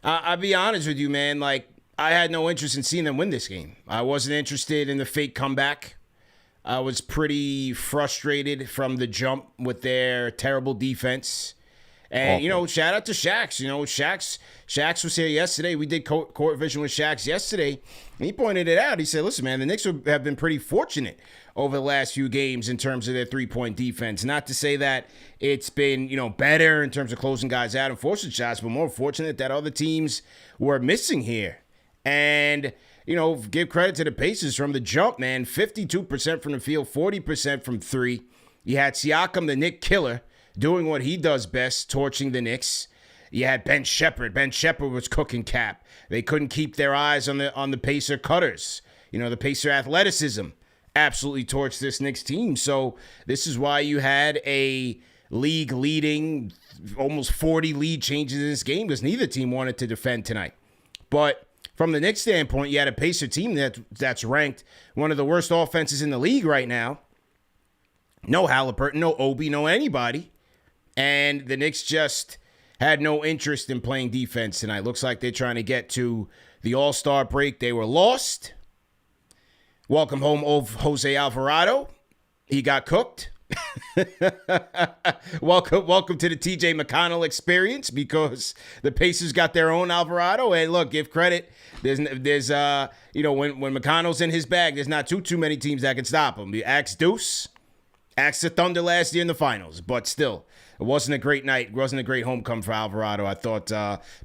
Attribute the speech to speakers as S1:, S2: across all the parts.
S1: I'll be honest with you, man. Like, I had no interest in seeing them win this game. I wasn't interested in the fake comeback. I was pretty frustrated from the jump with their terrible defense. And, shout out to Shax. Shax was here yesterday. We did court vision with Shax yesterday. And he pointed it out. He said, listen, man, the Knicks have been pretty fortunate over the last few games in terms of their three-point defense. Not to say that it's been, better in terms of closing guys out and forcing shots, but more fortunate that other teams were missing here. And, give credit to the Pacers from the jump, man. 52% from the field, 40% from three. You had Siakam, the Knick killer, doing what he does best, torching the Knicks. You had Ben Shepherd. Ben Shepherd was cooking Cap. They couldn't keep their eyes on the Pacer cutters. The Pacer athleticism absolutely torched this Knicks team. So this is why you had a league-leading, almost 40 lead changes in this game, because neither team wanted to defend tonight. But from the Knicks standpoint, you had a Pacer team that's ranked one of the worst offenses in the league right now. No Halliburton, no Obi, no anybody. And the Knicks just had no interest in playing defense tonight. Looks like they're trying to get to the All-Star break. They were lost. Welcome home of Jose Alvarado. He got cooked. Welcome to the TJ McConnell experience, because the Pacers got their own Alvarado. And look, give credit. There's when McConnell's in his bag, there's not too many teams that can stop him. Axe Deuce, axe the Thunder last year in the finals, but still, it wasn't a great night. It wasn't a great homecoming for Alvarado. I thought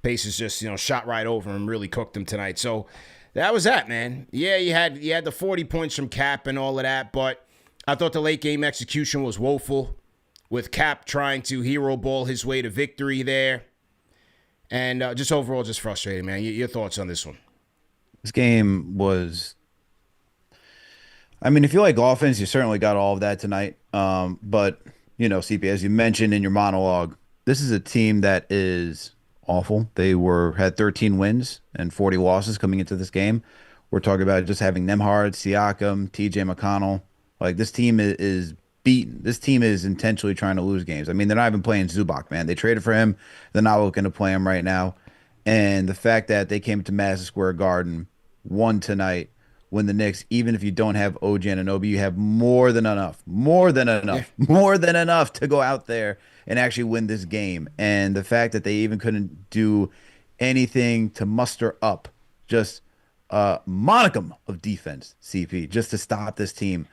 S1: Pacers just shot right over him, really cooked him tonight. So that was that, man. Yeah, you had the 40 points from Cap and all of that, but I thought the late game execution was woeful, with Cap trying to hero ball his way to victory there. And just overall, just frustrating, man. Your thoughts on this one?
S2: This game was, if you like offense, you certainly got all of that tonight. But, CP, as you mentioned in your monologue, this is a team that is awful. They had 13 wins and 40 losses coming into this game. We're talking about just having Nembhard, Siakam, TJ McConnell. Like, this team is beaten. This team is intentionally trying to lose games. They're not even playing Zubac, man. They traded for him. They're not looking to play him right now. And the fact that they came to Madison Square Garden, won tonight, when the Knicks, even if you don't have OG Anunoby, you have more than enough to go out there and actually win this game. And the fact that they even couldn't do anything to muster up just a modicum of defense, CP, just to stop this team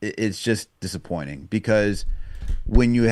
S2: it's just disappointing, because when you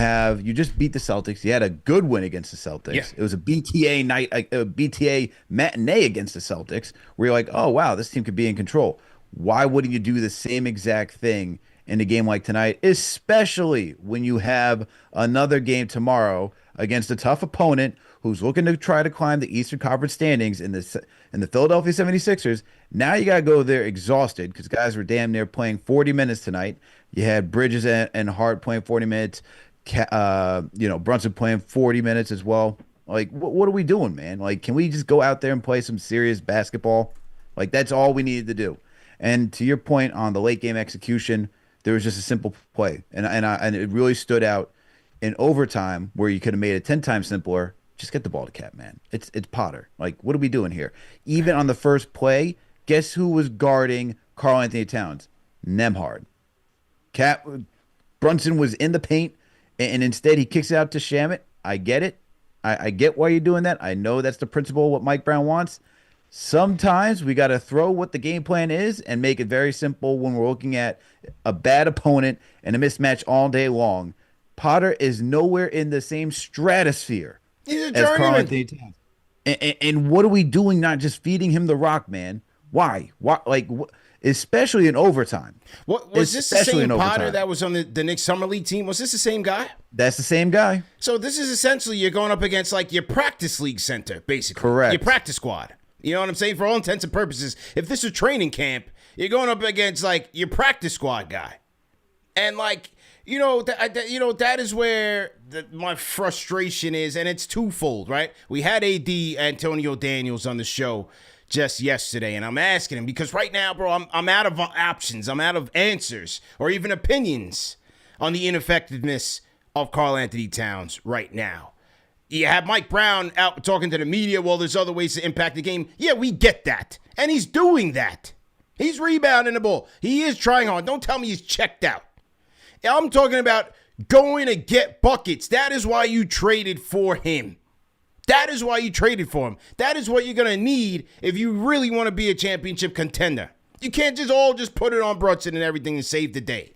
S2: just beat the Celtics, you had a good win against the Celtics. Yeah. It was a BTA night, a BTA matinee against the Celtics, where you're like, oh, wow, this team could be in control. Why wouldn't you do the same exact thing in a game like tonight, especially when you have another game tomorrow against a tough opponent who's looking to try to climb the Eastern Conference standings in the Philadelphia 76ers. Now you got to go there exhausted, because guys were damn near playing 40 minutes tonight. You had Bridges and Hart playing 40 minutes. Brunson playing 40 minutes as well. Like, what are we doing, man? Like, can we just go out there and play some serious basketball? Like, that's all we needed to do. And to your point on the late game execution, there was just a simple play. And it really stood out in overtime, where you could have made it 10 times simpler. Just get the ball to Cap, man. It's Potter. Like, what are we doing here? Even on the first play, guess who was guarding Karl Anthony Towns? Nembhard. Brunson was in the paint, and instead he kicks it out to Shamet. I get it. I get why you're doing that. I know that's the principle of what Mike Brown wants. Sometimes we got to throw what the game plan is and make it very simple when we're looking at a bad opponent and a mismatch all day long. Potter is nowhere in the same stratosphere as Karl Anthony Towns. And what are we doing? Not just feeding him the rock, man. Why? Like, especially in overtime.
S1: What was this the same Potter that was on the Knicks Summer League team? Was this the same guy?
S2: That's the same guy.
S1: So this is essentially you're going up against like your practice league center, basically.
S2: Correct.
S1: Your practice squad. You know what I'm saying? For all intents and purposes, if this was training camp, you're going up against like your practice squad guy, and like that is where my frustration is, and it's twofold, right? We had AD Antonio Daniels on the show just yesterday, and I'm asking him because right now, bro, I'm out of options, I'm out of answers or even opinions on the ineffectiveness of Karl Anthony Towns right now. You have Mike Brown out talking to the media, well, there's other ways to impact the game. Yeah, we get that. And he's doing that. He's rebounding the ball. He is trying hard. Don't tell me he's checked out. I'm talking about going to get buckets. That is why you traded for him. That is why you traded for him. That is what you're going to need if you really want to be a championship contender. You can't just put it on Brunson and everything and save the day.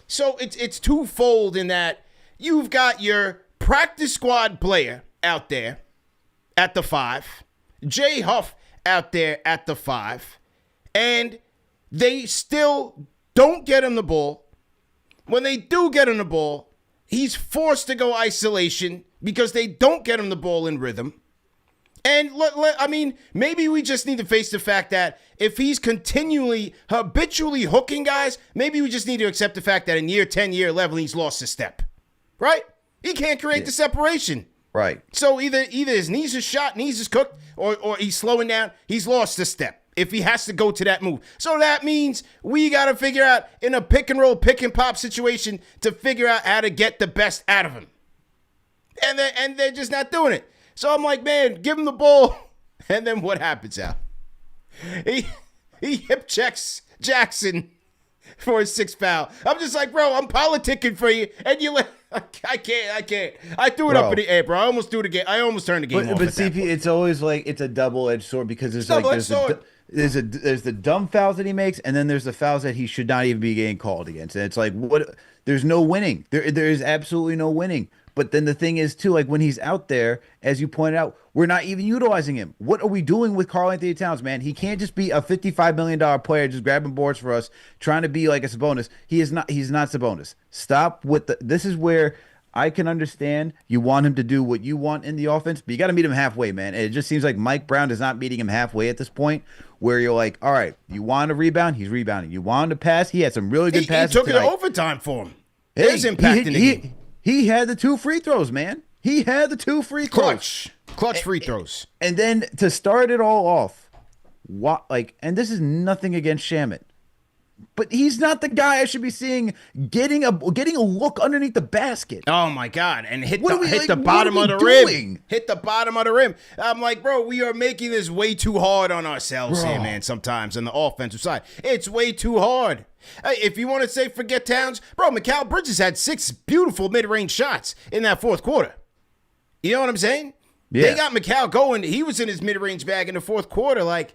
S1: So it's twofold in that you've got your practice squad player out there at the 5, Jay Huff out there at the 5, and they still don't get him the ball. When they do get him the ball, he's forced to go isolation because they don't get him the ball in rhythm. And I mean, maybe we just need to face the fact that if he's continually, habitually hooking guys, maybe we just need to accept the fact that in year 10, year 11, he's lost a step. Right? He can't create the separation.
S2: Right.
S1: So either his knees are shot, knees is cooked, or he's slowing down. He's lost a step if he has to go to that move. So that means we got to figure out in a pick and roll, pick and pop situation to figure out how to get the best out of him. And they're just not doing it. So I'm like, man, give him the ball. And then what happens, Al? He hip checks Jackson for his 6th foul. I'm just like, bro, I'm politicking for you. And you let, I can't. I threw it up in the air, bro. I almost threw the game. I almost turned the game off.
S2: But CP, it's always like, it's a double-edged sword because there's there's the dumb fouls that he makes, and then there's the fouls that he should not even be getting called against. And it's like, what? There's no winning. There is absolutely no winning. But then the thing is, too, like when he's out there, as you pointed out, we're not even utilizing him. What are we doing with Karl-Anthony Towns, man? He can't just be a $55 million player just grabbing boards for us, trying to be like a Sabonis. He's not Sabonis. Stop with this is where I can understand you want him to do what you want in the offense, but you got to meet him halfway, man. And it just seems like Mike Brown is not meeting him halfway at this point, where you're like, all right, you want to rebound? He's rebounding. You want him to pass? He had some really good passes
S1: He took
S2: tonight.
S1: it overtime for him. There's impact in the game.
S2: He had the 2 free throws, man. He had the 2 free throws.
S1: Clutch free throws.
S2: And then to start it all off, and this is nothing against Shamet, but he's not the guy I should be seeing getting a look underneath the basket.
S1: Oh my God! And hit the bottom of the rim. Hit the bottom of the rim. I'm like, bro, we are making this way too hard on ourselves here, man. Sometimes on the offensive side, it's way too hard. Hey, if you want to say forget Towns, bro, Mikal Bridges had 6 beautiful mid-range shots in that 4th quarter. You know what I'm saying? Yeah. They got Mikal going. He was in his mid-range bag in the 4th quarter. Like,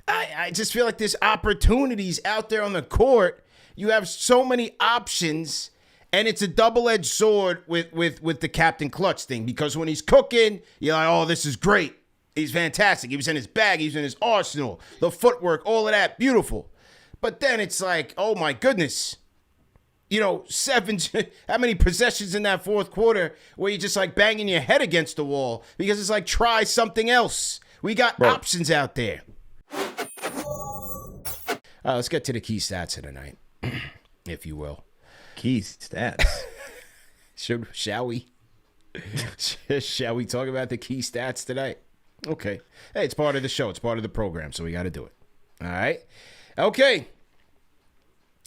S1: I just feel like there's opportunities out there on the court. You have so many options, and it's a double-edged sword with the Captain Clutch thing, because when he's cooking, you're like, oh, this is great. He's fantastic. He was in his bag. He was in his arsenal. The footwork, all of that, beautiful. But then it's like, oh, my goodness. You know, how many possessions in that 4th quarter where you're just like banging your head against the wall because it's like, try something else. We got options out there. Let's get to the key stats of the night, if you will.
S2: Key stats?
S1: Shall we? Shall we talk about the key stats tonight? Okay. Hey, it's part of the show. It's part of the program, so we got to do it. All right. Okay.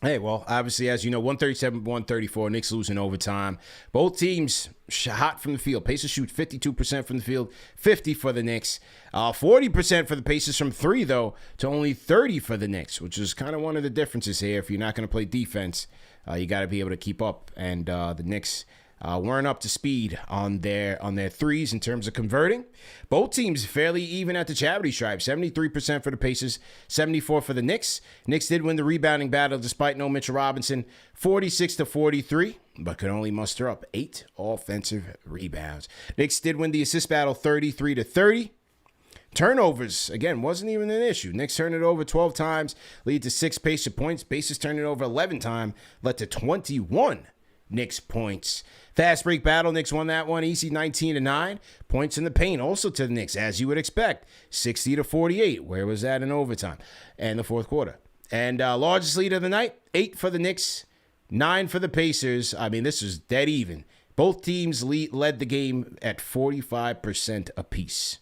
S1: Hey, well, obviously, as you know, 137-134, Knicks losing overtime. Both teams hot from the field. Pacers shoot 52% from the field, 50 for the Knicks. 40% for the Pacers from 3, though, to only 30 for the Knicks, which is kind of one of the differences here. If you're not going to play defense, you got to be able to keep up. And the Knicks weren't up to speed on their threes in terms of converting. Both teams fairly even at the charity stripe. 73% for the Pacers, 74% for the Knicks. Knicks did win the rebounding battle despite no Mitchell Robinson, 46-43, but could only muster up 8 offensive rebounds. Knicks did win the assist battle 33-30. Turnovers, again, wasn't even an issue. Knicks turned it over 12 times, lead to 6 Pacer points. Pacers turned it over 11 times, led to 21 Knicks points. Fast break battle, Knicks won that one easy, 19-9. Points in the paint also to the Knicks, as you would expect, 60-48. Where was that in overtime and the 4th quarter? And largest lead of the night, 8 for the Knicks, 9 for the Pacers. I mean, this was dead even. Both teams led the game at 45% apiece.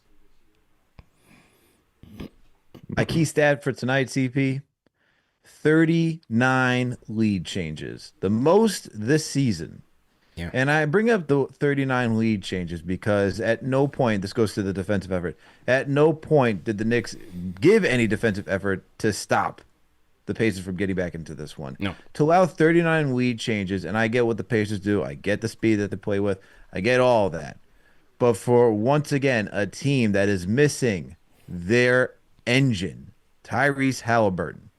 S2: My key stat for tonight, CP, 39 lead changes. The most this season
S1: Yeah.
S2: And I bring up the 39 lead changes because at no point, this goes to the defensive effort, at no point did the Knicks give any defensive effort to stop the Pacers from getting back into this one.
S1: No.
S2: To allow 39 lead changes, and I get what the Pacers do, I get the speed that they play with, I get all that. But for once again, a team that is missing their engine, Tyrese Halliburton,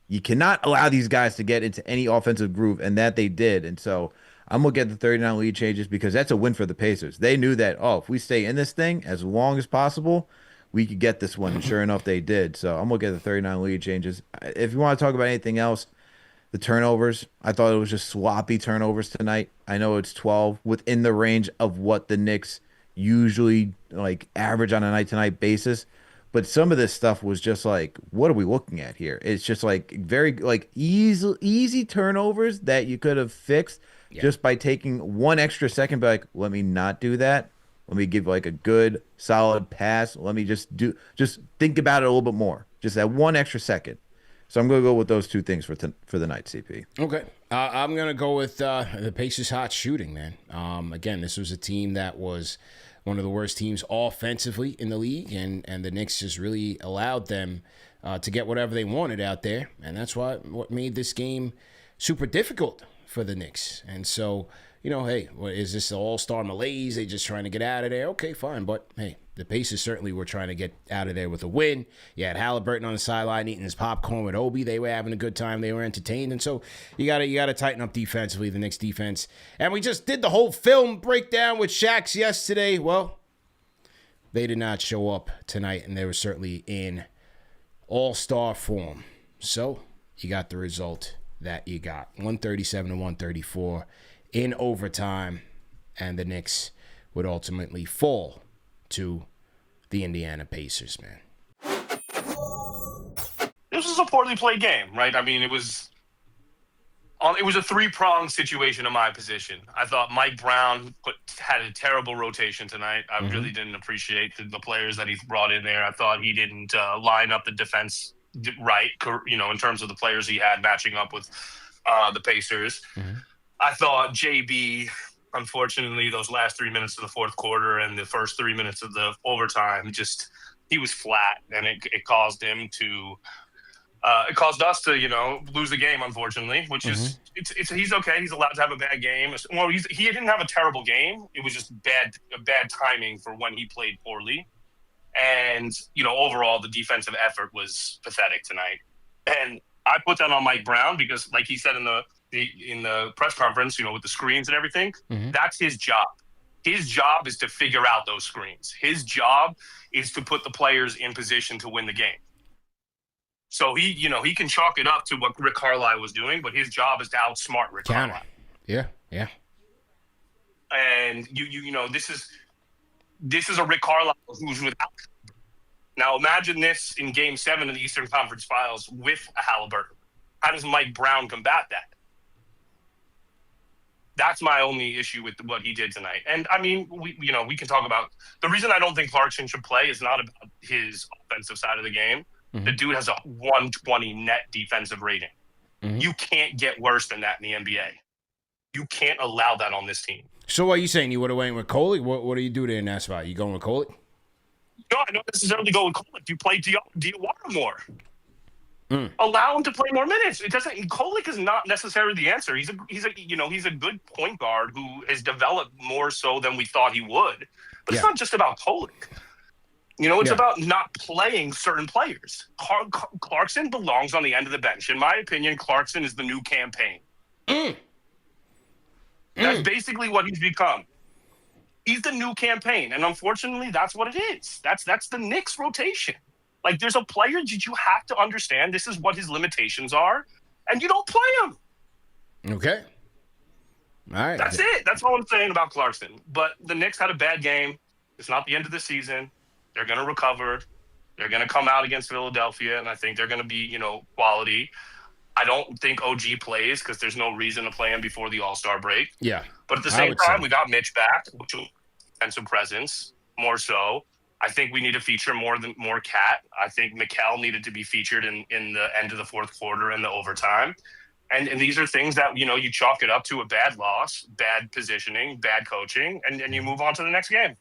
S2: you cannot allow these guys to get into any offensive groove, and that they did. And so I'm gonna get the 39 lead changes because that's a win for the Pacers. They knew that, oh, if we stay in this thing as long as possible, we could get this one. And sure enough, they did. So I'm gonna get the 39 lead changes. If you want to talk about anything else, the turnovers, I thought it was just sloppy turnovers tonight. I know it's 12 within the range of what the Knicks usually like average on a night to night basis. But some of this stuff was just like, what are we looking at here? It's just like very like easy turnovers that you could have fixed just by taking one extra second. But like, let me not do that. Let me give like a good solid pass. Let me just think about it a little bit more. Just that one extra second. So I'm gonna go with those two things for the night, CP.
S1: Okay, I'm gonna go with the Pacers' hot shooting, man. Again, this was a team that was one of the worst teams offensively in the league, and the Knicks just really allowed them to get whatever they wanted out there, and that's what made this game super difficult for the Knicks. And so, hey, is this an all-star malaise? They just trying to get out of there? Okay, fine, but hey, the Pacers certainly were trying to get out of there with a win. You had Halliburton on the sideline eating his popcorn with Obi. They were having a good time. They were entertained. And so you gotta tighten up defensively, the Knicks defense. And we just did the whole film breakdown with Shaq's yesterday. Well, they did not show up tonight, and they were certainly in all-star form. So you got the result that you got. 137 to 134 in overtime, and the Knicks would ultimately fall to the Indiana Pacers, man.
S3: This was a poorly played game, right? I mean, it was a three-pronged situation in my position. I thought Mike Brown had a terrible rotation tonight. I really didn't appreciate the players that he brought in there. I thought he didn't line up the defense right, in terms of the players he had matching up with the Pacers. I thought JB, unfortunately, those last 3 minutes of the fourth quarter and the first 3 minutes of the overtime, he was flat, and it caused him to it caused us to lose the game, unfortunately, which is he's okay. He's allowed to have a bad game. Well, he didn't have a terrible game. It was just bad timing for when he played poorly. And overall the defensive effort was pathetic tonight. And I put that on Mike Brown because, like he said in the press conference, with the screens and everything, that's his job. His job is to figure out those screens. His job is to put the players in position to win the game. So he can chalk it up to what Rick Carlisle was doing, but his job is to outsmart Rick Carlisle.
S1: Yeah.
S3: And this is a Rick Carlisle who's without. Now imagine this in Game 7 of the Eastern Conference Finals with a Halliburton. How does Mike Brown combat that? That's my only issue with what he did tonight. And I mean, we can talk about the reason I don't think Clarkson should play is not about his offensive side of the game. The dude has a 120 net defensive rating. You can't get worse than that in the NBA. You can't allow that on this team.
S1: So what are you saying? You would have went with Coley? What do you do there in that spot? You going with Coley?
S3: No, I don't necessarily go with Coley. You play Diawara more. Allow him to play more minutes. It doesn't. Kolek is not necessarily the answer. He's a good point guard who has developed more so than we thought he would. But it's not just about Kolek. It's about not playing certain players. Clarkson belongs on the end of the bench. In my opinion, Clarkson is the new campaign. That's basically what he's become. He's the new campaign, and unfortunately, that's what it is. That's the Knicks rotation. Like, there's a player that you have to understand this is what his limitations are, and you don't play him.
S1: Okay. All right.
S3: That's it. That's all I'm saying about Clarkson. But the Knicks had a bad game. It's not the end of the season. They're going to recover. They're going to come out against Philadelphia, and I think they're going to be, quality. I don't think OG plays because there's no reason to play him before the All-Star break.
S1: Yeah.
S3: But at the same time, we got Mitch back, which will defensive presence more so. I think we need to feature more Cat. I think Mikal needed to be featured in the end of the fourth quarter and the overtime. And these are things that, you chalk it up to a bad loss, bad positioning, bad coaching, and you move on to the next game.